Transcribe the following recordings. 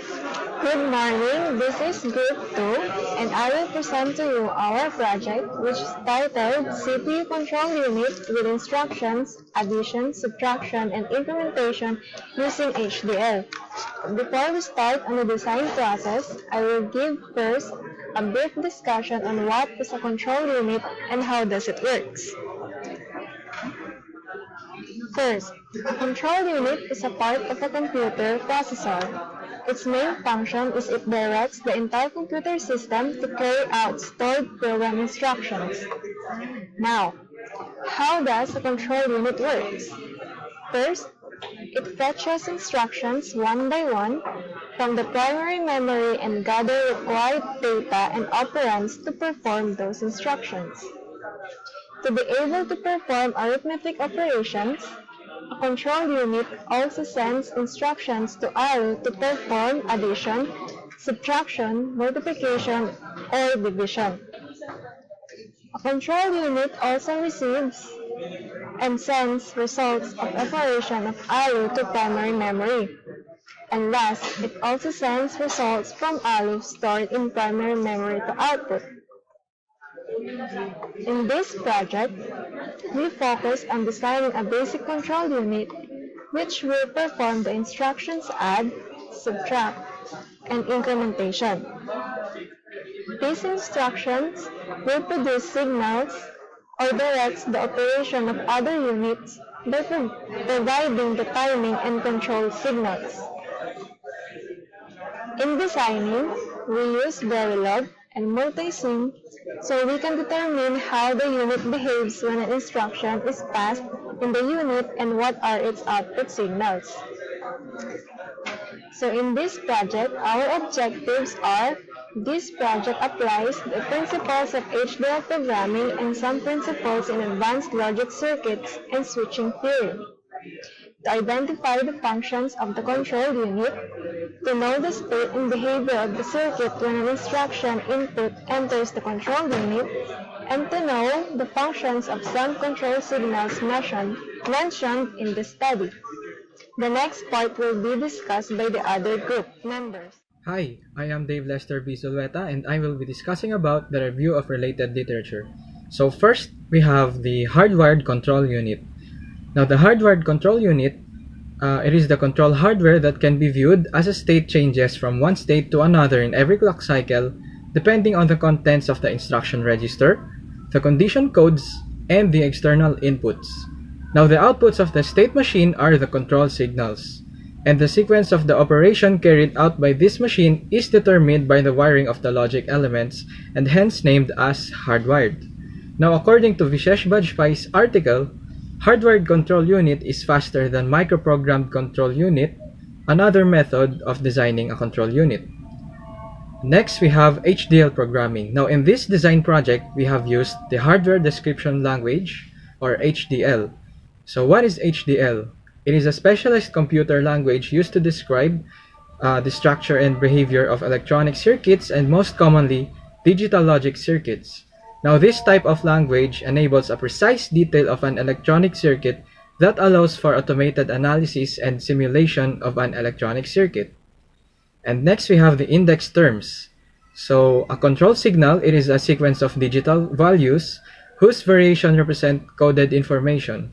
Good morning, this is Group 2 and I will present to you our project which is titled CPU Control Unit with Instructions, Addition, Subtraction, and Implementation using HDL. Before we start on the design process, I will give first a brief discussion on what is a control unit and how does it works. First, a control unit is a part of a computer processor. Its main function is it directs the entire computer system to carry out stored program instructions. Now, how does a control unit work? First, it fetches instructions one by one from the primary memory and gather required data and operands to perform those instructions. To be able to perform arithmetic operations, a control unit also sends instructions to ALU to perform addition, subtraction, multiplication, or division. A control unit also receives and sends results of operation of ALU to primary memory. And last, it also sends results from ALU stored in primary memory to output. In this project, we focus on designing a basic control unit which will perform the instructions add, subtract, and incrementation. These instructions will produce signals or directs the operation of other units by providing the timing and control signals. In designing, we use Verilog and Multisim so we can determine how the unit behaves when an instruction is passed in the unit and what are its output signals. So in this project, our objectives are this project applies the principles of HDL programming and some principles in advanced logic circuits and switching theory. To identify the functions of the control unit, to know the state and behavior of the circuit when an instruction input enters the control unit, and to know the functions of some control signals mentioned in the study. The next part will be discussed by the other group members. Hi, I am Dave Lester B. Zulueta and I will be discussing about the review of related literature. So first, we have the hardwired control unit. Now the hardwired control unit, it is the control hardware that can be viewed as a state changes from one state to another in every clock cycle depending on the contents of the instruction register, the condition codes, and the external inputs. Now the outputs of the state machine are the control signals, and the sequence of the operation carried out by this machine is determined by the wiring of the logic elements and hence named as hardwired. Now according to Vishesh Bajpayee's article, hardwired control unit is faster than microprogrammed control unit, another method of designing a control unit. Next, we have HDL programming. Now in this design project, we have used the Hardware Description Language, or HDL. So what is HDL? It is a specialized computer language used to describe the structure and behavior of electronic circuits and most commonly, digital logic circuits. Now this type of language enables a precise detail of an electronic circuit that allows for automated analysis and simulation of an electronic circuit. And next we have the index terms. So a control signal, it is a sequence of digital values whose variation represent coded information.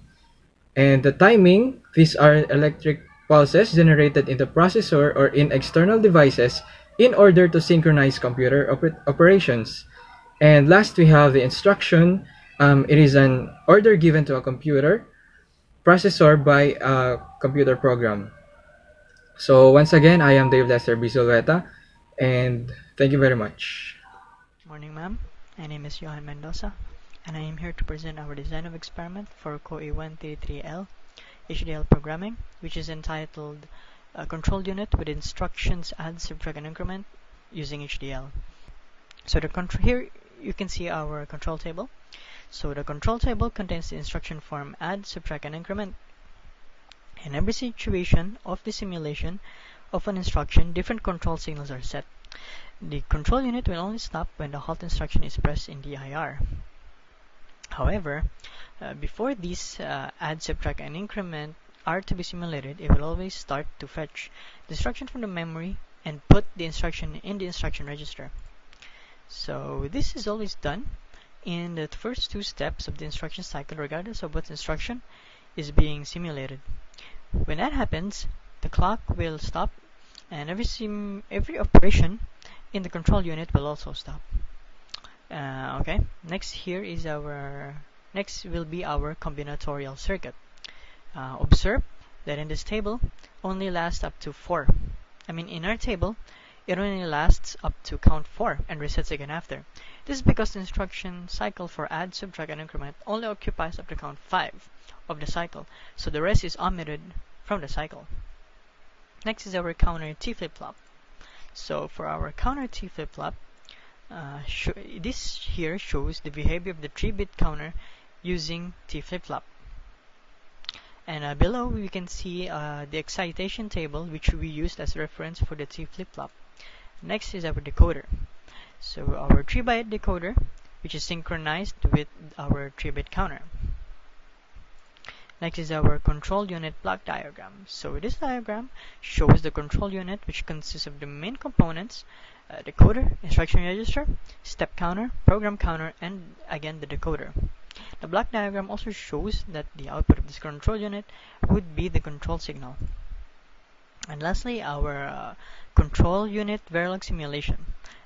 And the timing, these are electric pulses generated in the processor or in external devices in order to synchronize computer operations. And last, we have the instruction. It is an order given to a computer processor by a computer program. So once again, I am Dave Lester B. Zulueta, and thank you very much. Morning, ma'am. My name is Johan Mendoza, and I am here to present our design of experiment for COE133L HDL programming, which is entitled a Control Unit with Instructions Add, Subtract, and Increment using HDL. So here you can see our control table. So the control table contains the instruction form add, subtract, and increment. In every situation of the simulation of an instruction, different control signals are set. The control unit will only stop when the halt instruction is pressed in the IR. However, before these add, subtract, and increment are to be simulated, it will always start to fetch the instruction from the memory and put the instruction in the instruction register. So this is always done in the first two steps of the instruction cycle, regardless of what instruction is being simulated. When that happens, the clock will stop, and every operation in the control unit will also stop. Okay, next will be our combinatorial circuit. Observe that in this table only lasts up to 4. In our table, it only lasts up to count 4 and resets again after. This is because the instruction cycle for add, subtract, and increment only occupies up to count 5 of the cycle, so the rest is omitted from the cycle. Next is our counter T flip-flop. So for our counter T flip-flop, this here shows the behavior of the 3-bit counter using T flip-flop. And below we can see the excitation table, which we used as reference for the T flip-flop. Next is our decoder. So our 3-byte decoder, which is synchronized with our 3-bit counter. Next is our control unit block diagram. So this diagram shows the control unit, which consists of the main components: decoder, instruction register, step counter, program counter, and again the decoder. The block diagram also shows that the output of this control unit would be the control signal. And lastly, our control unit Verilog simulation.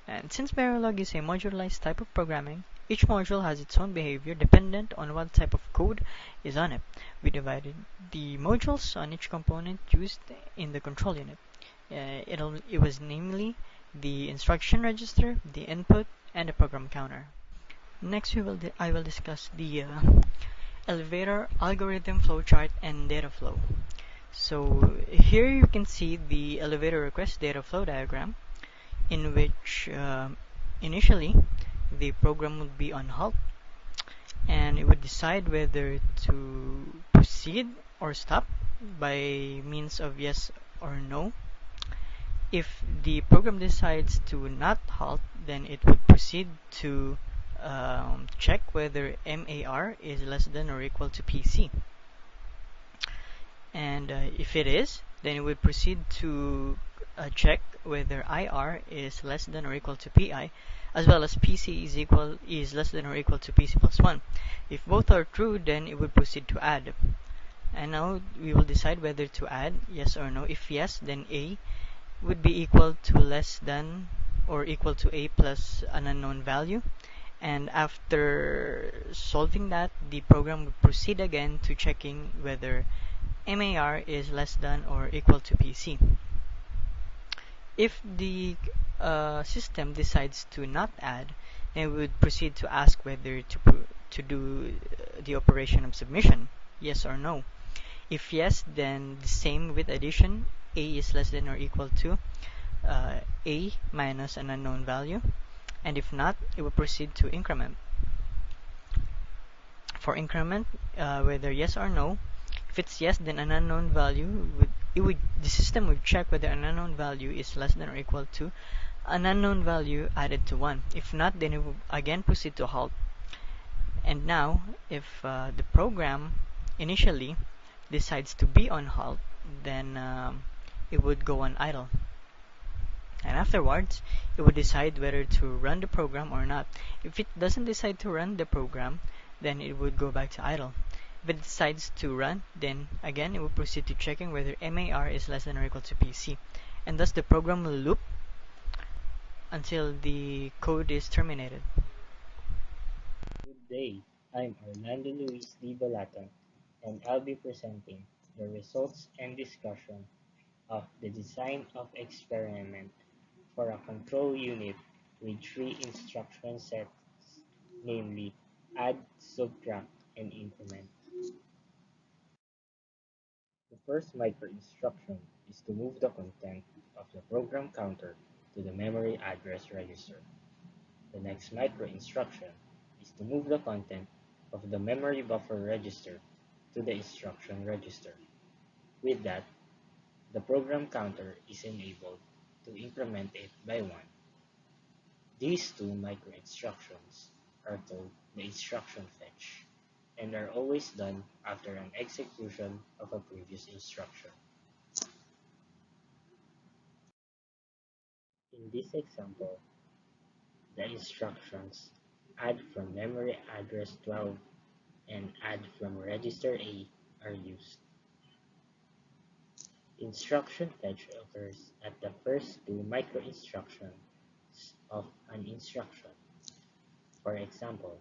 And since Verilog is a modularized type of programming, each module has its own behavior dependent on what type of code is on it. We divided the modules on each component used in the control unit. It was namely the instruction register, the input, and the program counter. Next, I will discuss the elevator algorithm flowchart and data flow. So here you can see the elevator request data flow diagram, in which initially the program would be on halt, and it would decide whether to proceed or stop by means of yes or no. If the program decides to not halt, then it would proceed to check whether MAR is less than or equal to PC. And if it is, then it would proceed to check whether IR is less than or equal to PI, as well as PC is less than or equal to PC plus 1. If both are true, then it would proceed to add. And now we will decide whether to add yes or no. If yes, then A would be equal to less than or equal to A plus an unknown value. And after solving that, the program would proceed again to checking whether MAR is less than or equal to PC. If the system decides to not add, then we would proceed to ask whether to do the operation of submission, yes or no. If yes, then the same with addition, A is less than or equal to A minus an unknown value. And if not, it will proceed to increment. For increment, whether yes or no, if it's yes, then an unknown value the system would check whether an unknown value is less than or equal to an unknown value added to 1. If not, then it will again proceed to halt. And now, if the program initially decides to be on halt, then it would go on idle. And afterwards, it would decide whether to run the program or not. If it doesn't decide to run the program, then it would go back to idle. If it decides to run, then again it will proceed to checking whether MAR is less than or equal to PC. And thus the program will loop until the code is terminated. Good day, I'm Orlando Luis Di Balata, and I'll be presenting the results and discussion of the design of experiment for a control unit with 3 instruction sets, namely add, subtract, and increment. The first micro instruction is to move the content of the program counter to the memory address register. The next micro instruction is to move the content of the memory buffer register to the instruction register. With that, the program counter is enabled to increment it by 1. These two micro instructions are called the instruction fetch and are always done after an execution of a previous instruction. this example, the instructions add from memory address 12 and add from register A are used. Instruction fetch occurs at the first two micro-instructions of an instruction. For example,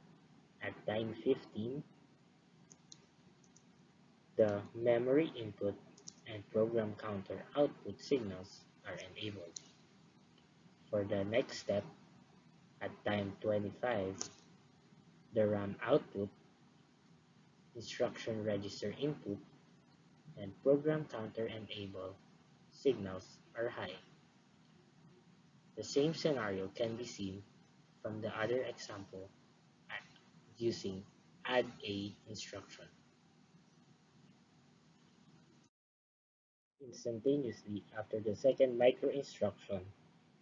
at time 15, the memory input and program counter output signals are enabled. For the next step, at time 25, the RAM output, instruction register input, and program counter enable signals are high. The same scenario can be seen from the other example using add A instruction. Instantaneously after the second micro instruction,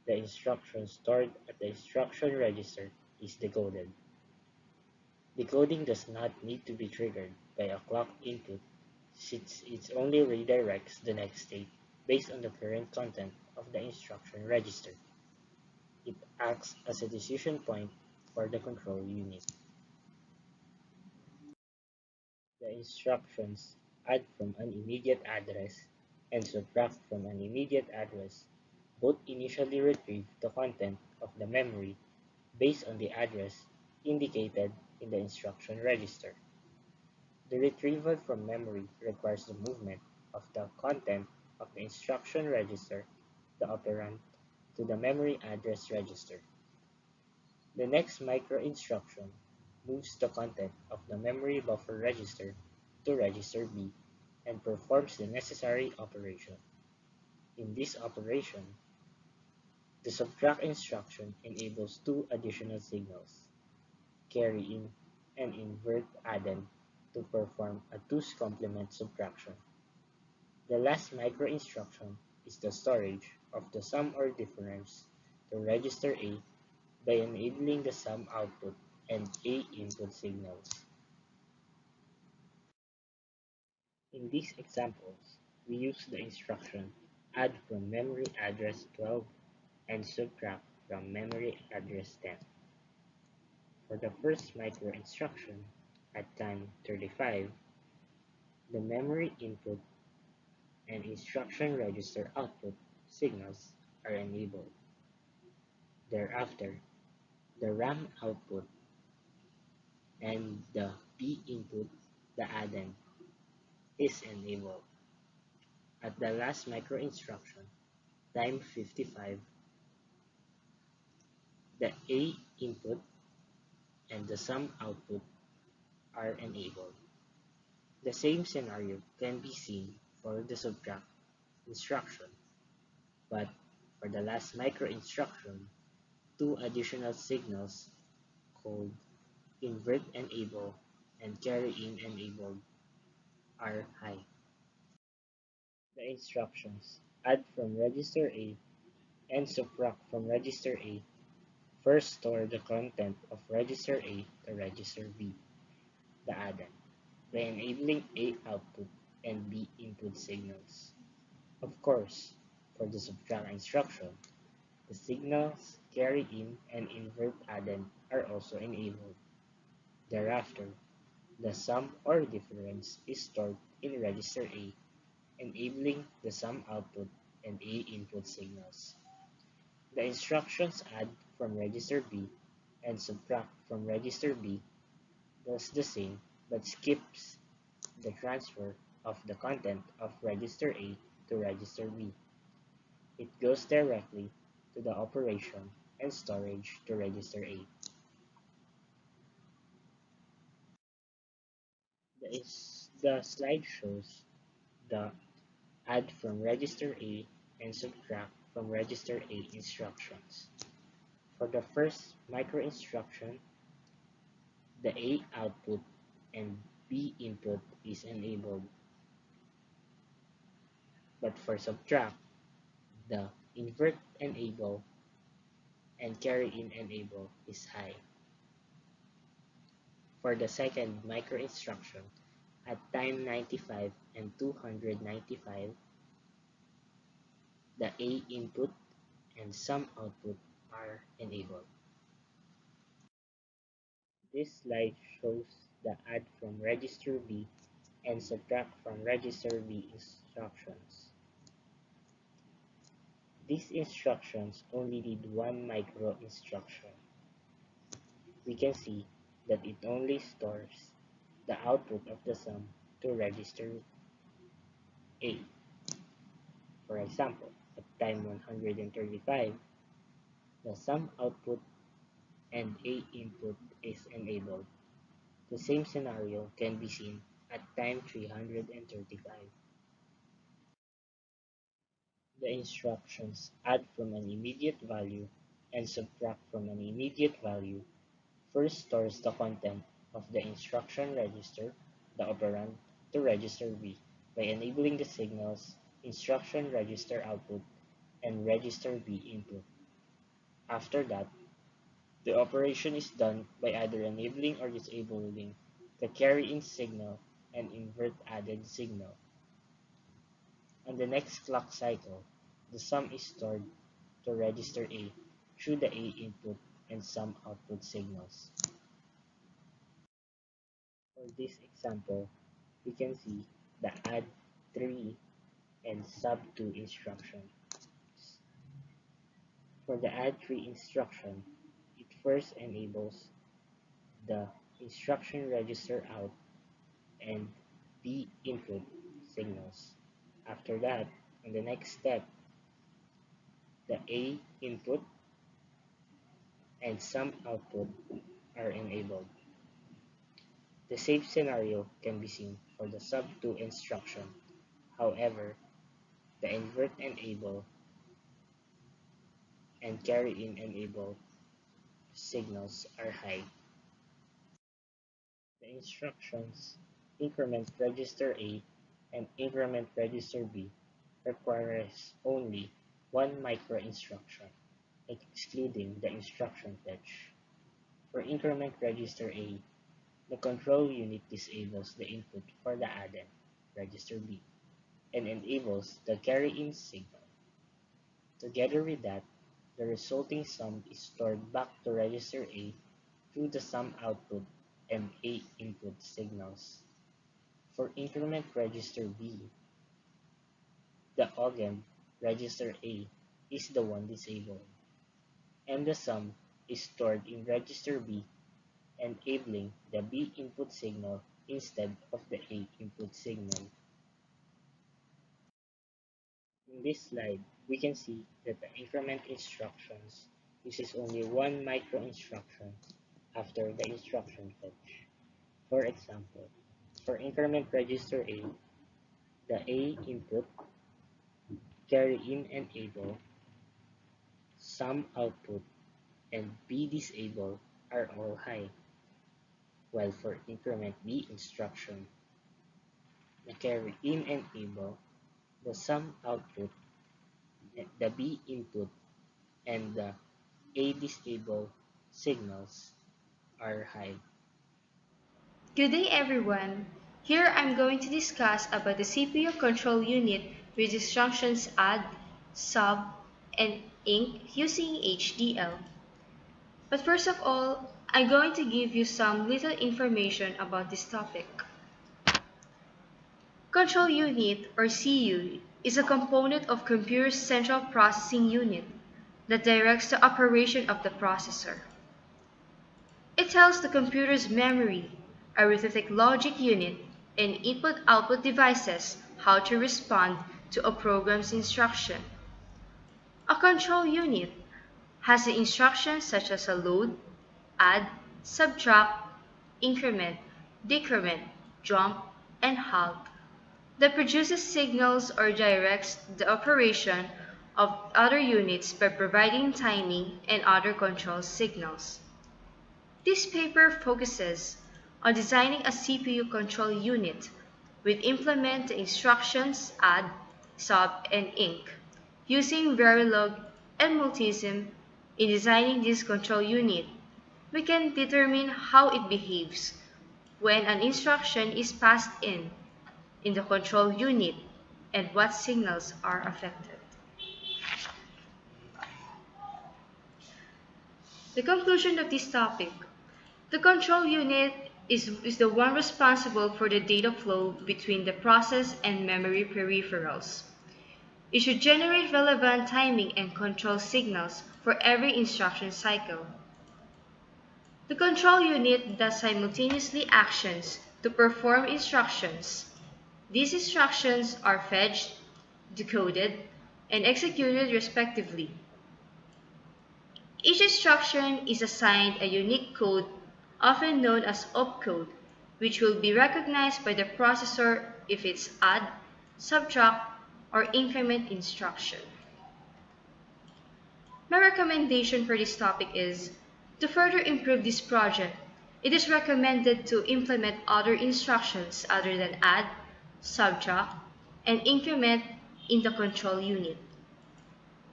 the instruction stored at the instruction register is decoded. Decoding does not need to be triggered by a clock input since it only redirects the next state based on the current content of the instruction register. It acts as a decision point for the control unit. The instructions add from an immediate address and subtract from an immediate address both initially retrieve the content of the memory based on the address indicated in the instruction register. The retrieval from memory requires the movement of the content of the instruction register, the operand, to the memory address register. The next micro instruction moves the content of the memory buffer register to register B and performs the necessary operation. In this operation, the subtract instruction enables two additional signals, carry in and invert addend, to perform a 2's complement subtraction. The last micro instruction is the storage of the sum or difference to register A by enabling the sum output and A input signals. In these examples, we use the instruction add from memory address 12 and subtract from memory address 10. For the first micro instruction, at time 35, the memory input and instruction register output signals are enabled. Thereafter, the RAM output and the B input, the addend, is enabled. At the last micro instruction, time 55, the A input and the sum output are enabled. The same scenario can be seen for the subtract instruction, but for the last micro instruction, two additional signals called invert enable and carry in enabled are high. The instructions add from register A and subtract from register A first store the content of register A to register B, the addend, by enabling A output and B input signals. Of course, for the subtract instruction, the signals carry in and invert addend are also enabled. Thereafter, the sum or difference is stored in register A, enabling the sum output and A input signals. The instructions add from register B and subtract from register B does the same but skips the transfer of the content of register A to register B. It goes directly to the operation and storage to register A. The slide shows the add from register A and subtract from register A instructions. For the first micro instruction, the A output and B input is enabled, but for subtract, the invert enable and carry in enable is high. For the second micro instruction, at time 95 and 295, the A input and some output are enabled. This slide shows the add from register B and subtract from register B instructions. These instructions only need one micro instruction. We can see that it only stores the output of the sum to register A. For example, at time 135, the sum output and A input is enabled. The same scenario can be seen at time 335. The instructions add from an immediate value and subtract from an immediate value first stores the content of the instruction register, the operand, to register B by enabling the signals instruction register output and register B input. After that, the operation is done by either enabling or disabling the carry-in signal and invert added signal. On the next clock cycle, the sum is stored to register A through the A input and sum output signals. For this example, we can see the add 3 and sub 2 instruction. For the add 3 instruction, it first enables the instruction register out and B input signals. After that, in the next step, the A input and some output are enabled. The same scenario can be seen for the sub2 instruction. However, the invert enable and carry in enable signals are high. The instructions increment register A and increment register B requires only one micro instruction, excluding the instruction fetch. For increment register A, the control unit disables the input for the addend, register B, and enables the carry-in signal. Together with that, the resulting sum is stored back to register A through the sum output and A input signals. For increment register B, the OGM register A is the one disabled, and the sum is stored in register B, enabling the B input signal instead of the A input signal. In this slide, we can see that the increment instructions uses only one micro instruction after the instruction fetch. For example, for increment register A, the A input, carry in enable, sum output, and B disable are all high, while for increment B instruction, the carry in enable, the sum output, the B input, and the A disable signals are high. Good day everyone! Here I'm going to discuss about the CPU control unit with instructions add, sub, and inc using HDL. But first of all, I'm going to give you some little information about this topic. Control unit or CU is a component of computer's central processing unit that directs the operation of the processor. It tells the computer's memory, arithmetic logic unit, and input-output devices how to respond to a program's instruction. A control unit has the instructions such as a load, add, subtract, increment, decrement, jump, and halt that produces signals or directs the operation of other units by providing timing and other control signals. This paper focuses on designing a CPU control unit which implement the instructions add, sub, and inc, using Verilog and Multisim. In designing this control unit, we can determine how it behaves when an instruction is passed in the control unit and what signals are affected. The conclusion of this topic. The control unit is the one responsible for the data flow between the process and memory peripherals. It should generate relevant timing and control signals for every instruction cycle. The control unit does simultaneously actions to perform instructions. These instructions are fetched, decoded, and executed respectively. Each instruction is assigned a unique code, often known as opcode, which will be recognized by the processor if it's add, subtract, or increment instruction. My recommendation for this topic is, to further improve this project, it is recommended to implement other instructions other than add, subtract, and increment in the control unit.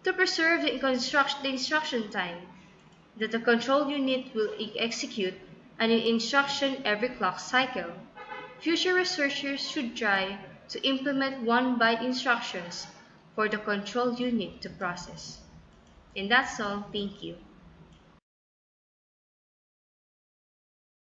To preserve the instruction time that the control unit will execute an instruction every clock cycle, future researchers should try to implement 1-byte instructions for the control unit to process. And that's all. Thank you.